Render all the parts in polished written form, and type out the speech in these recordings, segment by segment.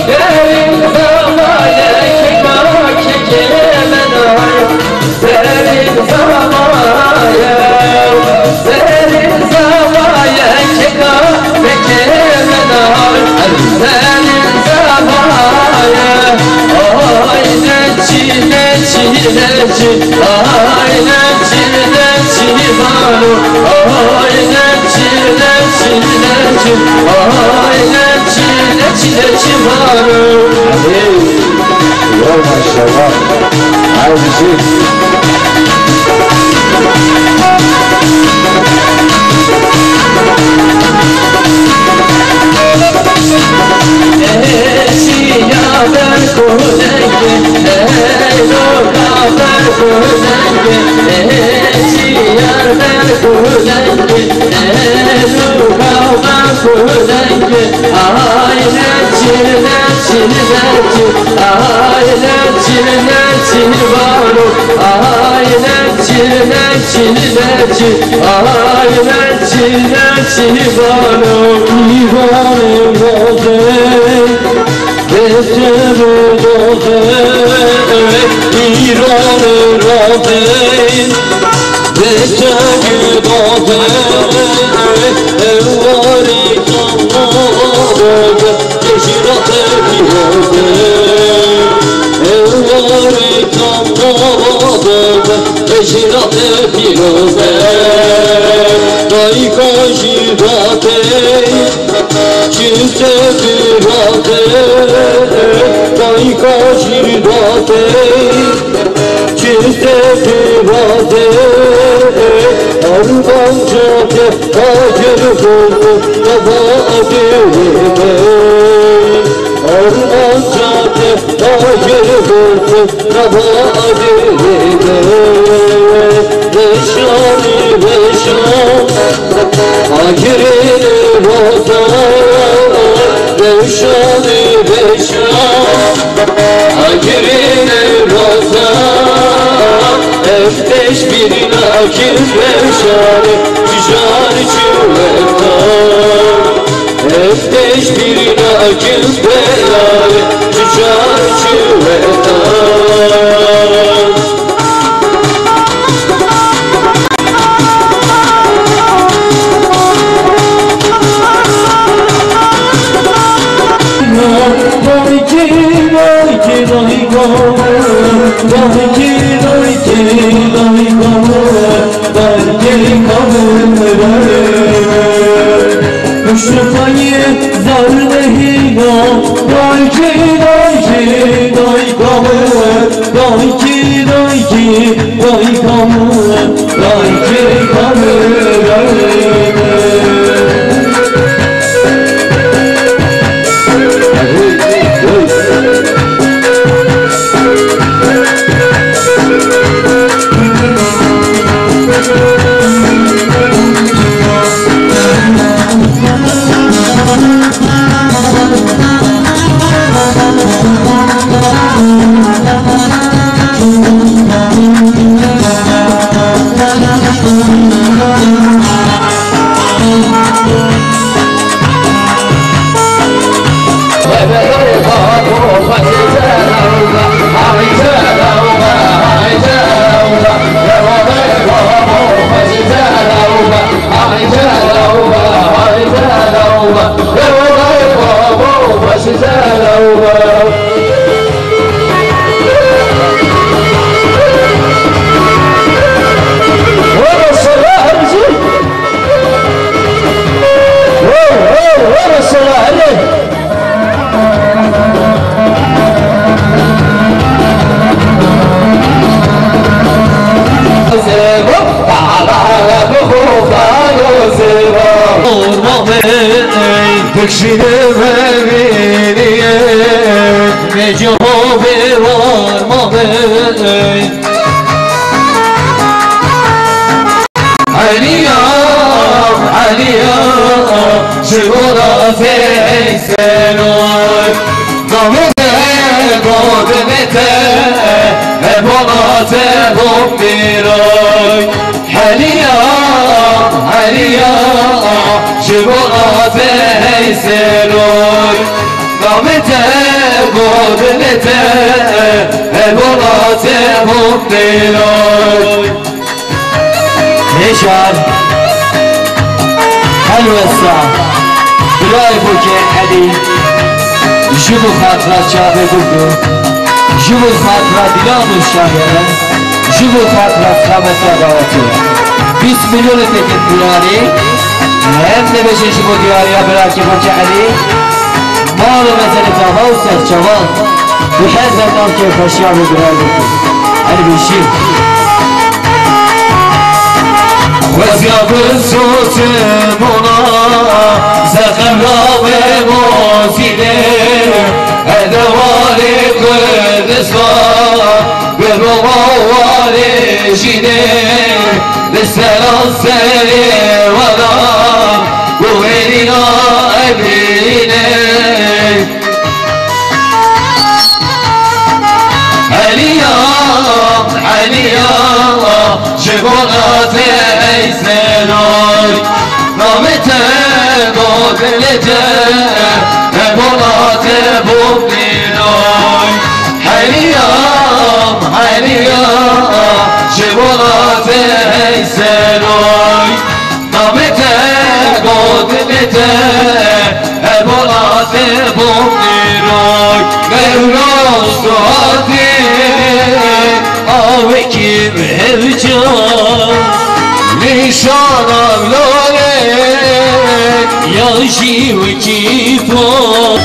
Derin zamaya keka kekemen ay Derin zamaya Derin zamaya keka kekemen ay Derin zamaya Ay neçi neçi neçi Ay neçi neçi banu Ay neçi neçi neçi Ay neçi neçi neçi banu Ya maşallah. Abicim. Siyaber kudenge, lokaber kudenge, siyaber kudenge, lokaber kudenge. Ay neçil neçil neçil, ay neçil neçil banu, ay neçil neçil neçil, ay neçil neçil banu. İvanım oldu. Beşemi doldu, İran'ı doldu, beşemi doldu, evvari kanladı, yeşiratı oldu, evvari kanladı, yeşiratı oldu, dayka şiratı. Çizde bir adı, dayka şirdate. Çizde bir adı, arbanca tefacır oldu, baba adıydı. Arbanca tefacır oldu, baba adıydı. Beşani beşan, agirini bozar. Beşani beşan, agirini bozar. Efteş bir nakil beşani, ticari çüvektar. Efteş bir nakil beşani, ticari çüvektar. Şüphayı zar nehina Dayki dayki daykamı Dayki dayki daykamı Dayki kamı Bekşine meviniye Mecabe varma bey Aliyam, aliyam Şivara feyseloy Gamete, gamete Ebolate bombiroy Aliyam, aliyam Şivara feyseloy نامته قدرته عبارات مبتلای نشان حلو الساعة برای بوکه علی جبو خاطرات شابه بکو جبو خاطرات دیلان و شاهره جبو خاطرات خامسه دعوتی 20 milyon teket diyari hem de 5. bu diyariye bırak ki bوکه علی مال مثل تابا و سرچوان بحزر نام که خشیاب و برای بکو علی بیشیر وزياب الصوت منا زخم راب موسيقى ادوالي قدسان بموالي جيني للسلام سري ولا وغيرنا ابيني عليا عليا شبونات ايسناي نامته قدرته عبارات مبتلای عليا عليا شبونات ايسناي نامته قدرته عبارات مبتلای مهراز دعاتي آوكي بهرجان نشان أولادك يا شي وكيفو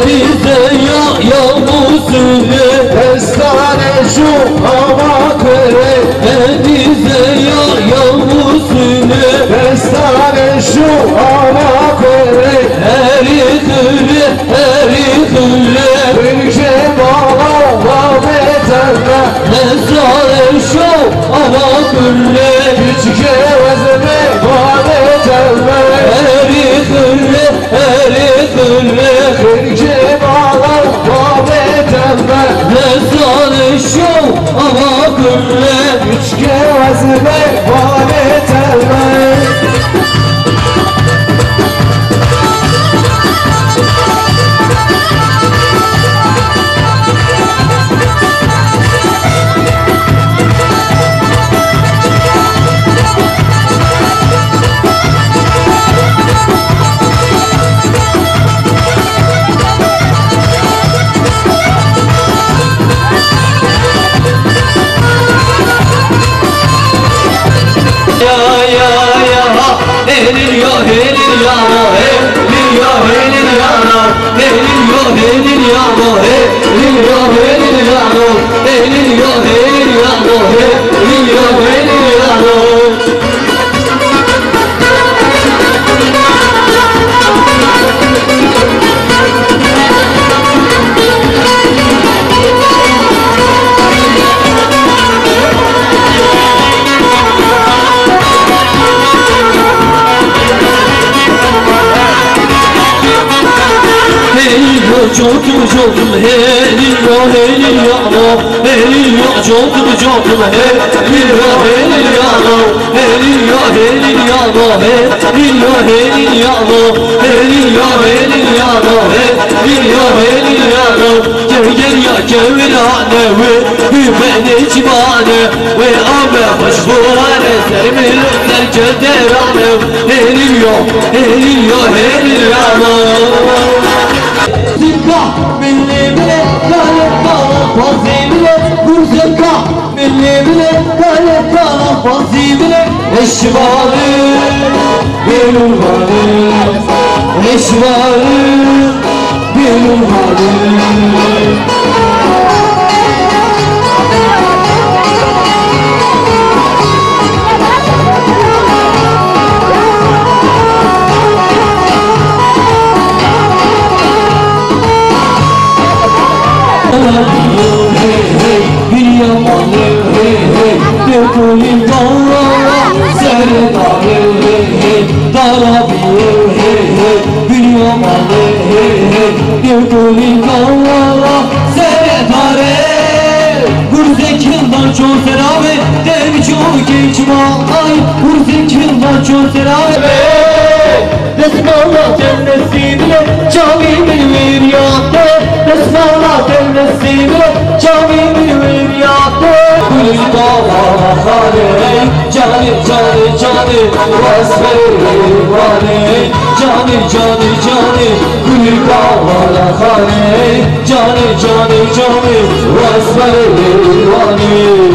Bize ya Musul'e Destane şu amakere bize ya Musul'e Destane şu amakere Eri kılı Ülke bağla beterle Nesare şu ana külle Küçüke vezme beterle Eri kılı Ülke bağla beterle Nesare şu ana külle Küçüke vezme beterle Çotum helin ya Allah helin ya çotum helin ya Allah helin ya Allah helin ya Allah helin ya Allah gel ya kevrane ve beni cibane ve ama başvurane sermin serçederane helin ya Allah Zika milli bile galip kalan fazi bile Zika milli bile galip kalan fazi bile Eşvarı benim varım Eşvarı benim varım bir yamanı dökülün dağlara serdarı darabiye bir yamanı dökülün dağlara serdarı Gurzekildan çok serabe dev çok geçmay Gurzekildan çok serabe Resmallah cennetine caminin viryatı Resmallah cennetine caminin viryatı Gülüdağlar hali cani cani cani Vasferi vani cani cani cani Gülüdağlar hali cani cani cani Vasferi vani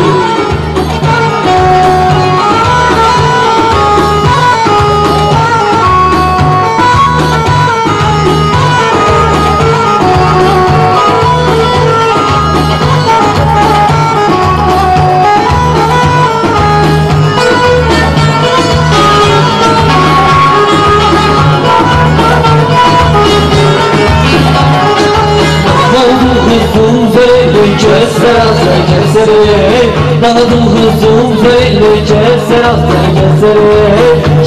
Dağdım hızım zeyli keser asla kesere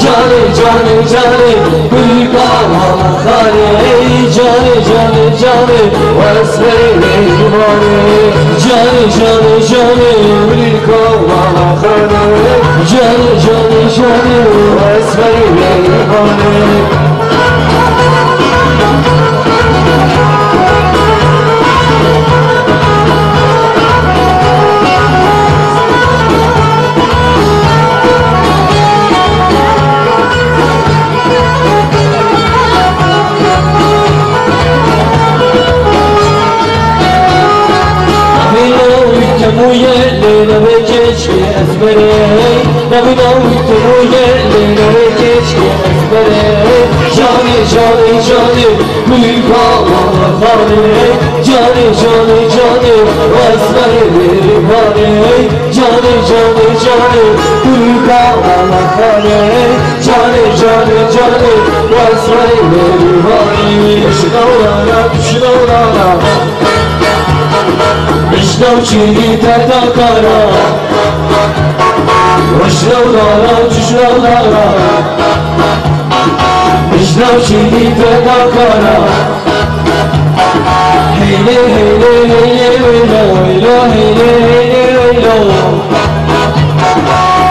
Cani cani cani büyük ağlar khani Cani cani cani vasferi mani Cani cani cani büyük ağlar khani Cani cani cani vasferi mani Cani cani cani büyük ağlar khani Cani cani cani vasferi mani Cani cani cani büyük ağlar khani Cani cani cani vasferi mani Şinavlana şinavlana Vişnav çiğni tertakara Vişnavlara çüşnavlara Vişnav çiğni tertakara Heyle heyle heyle veylo veylo heyle heyle veylo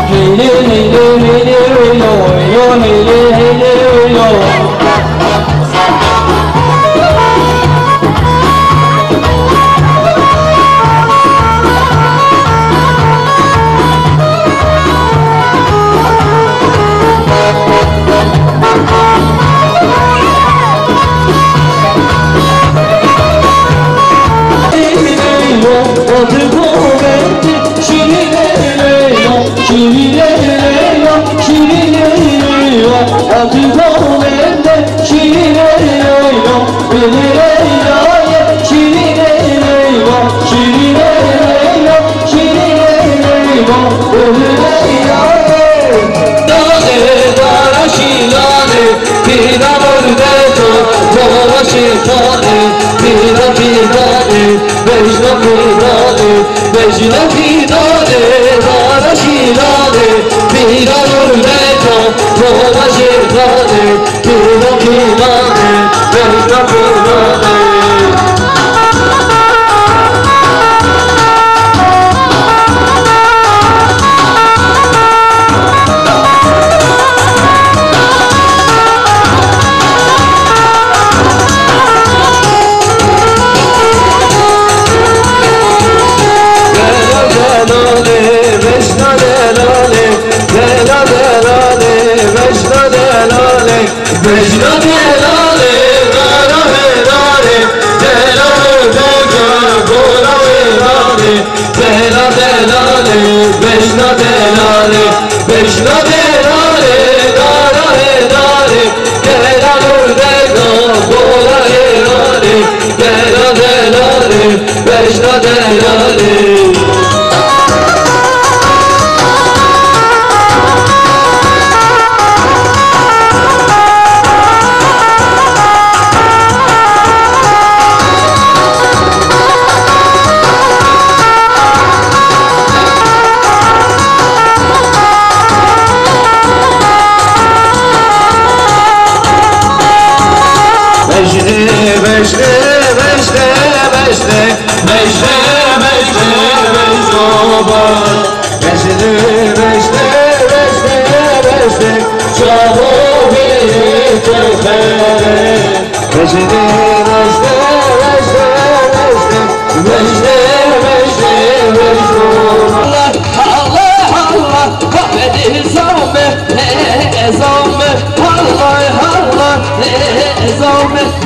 Heyle heyle heyle veylo veylo heyle heyle veylo Beşte beşte beşte Beşte beşte beşte beşte Çabuk bir tefere Beşte beşte beşte beşte Beşte beşte beşte Allah Allah Kahvedi zamme zamme Allah Allah zamme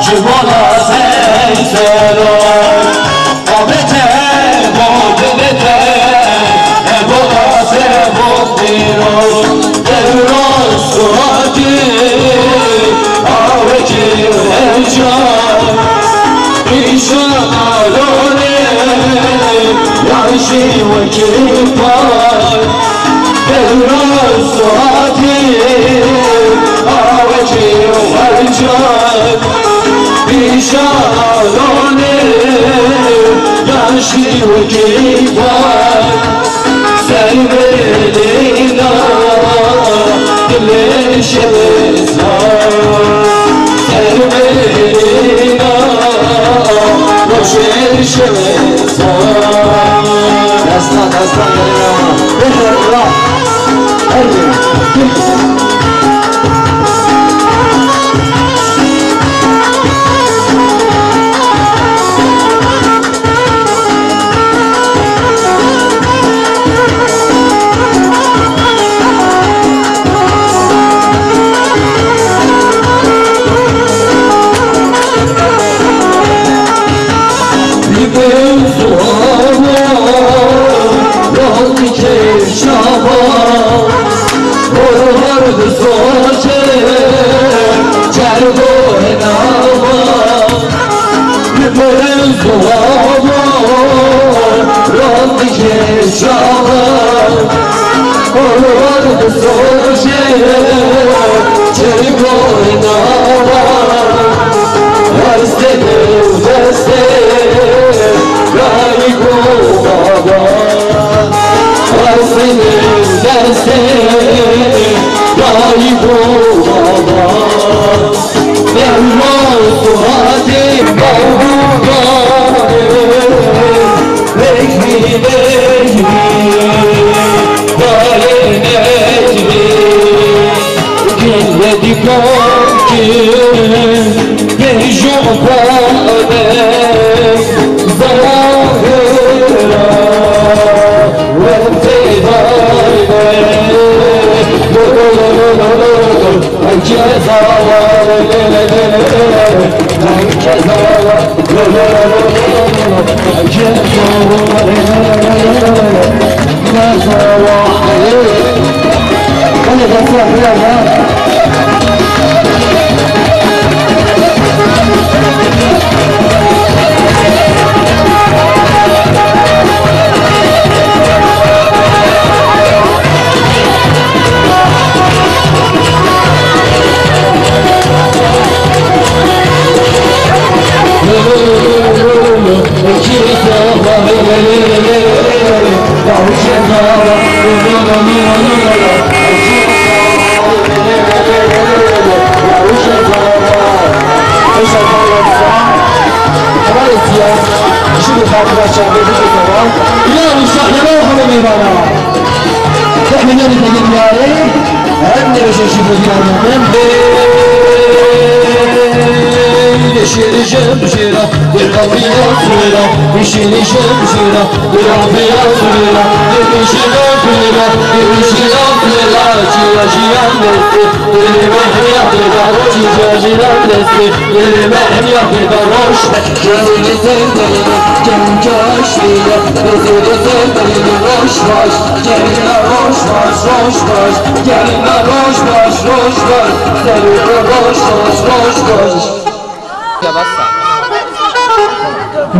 Jibona سلام آبته بودلته باسه بودیروش دروش سواتی آوچی هجان ایشالونه یاشی وکی پای دروش سواتی آوچی هجان ایشالونه یاشی وکی پای سربلینا دلش بزار سربلینا روشش بزار دستان داریم بهر را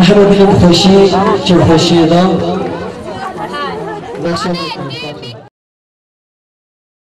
محبوب خوشی چه خوشی دام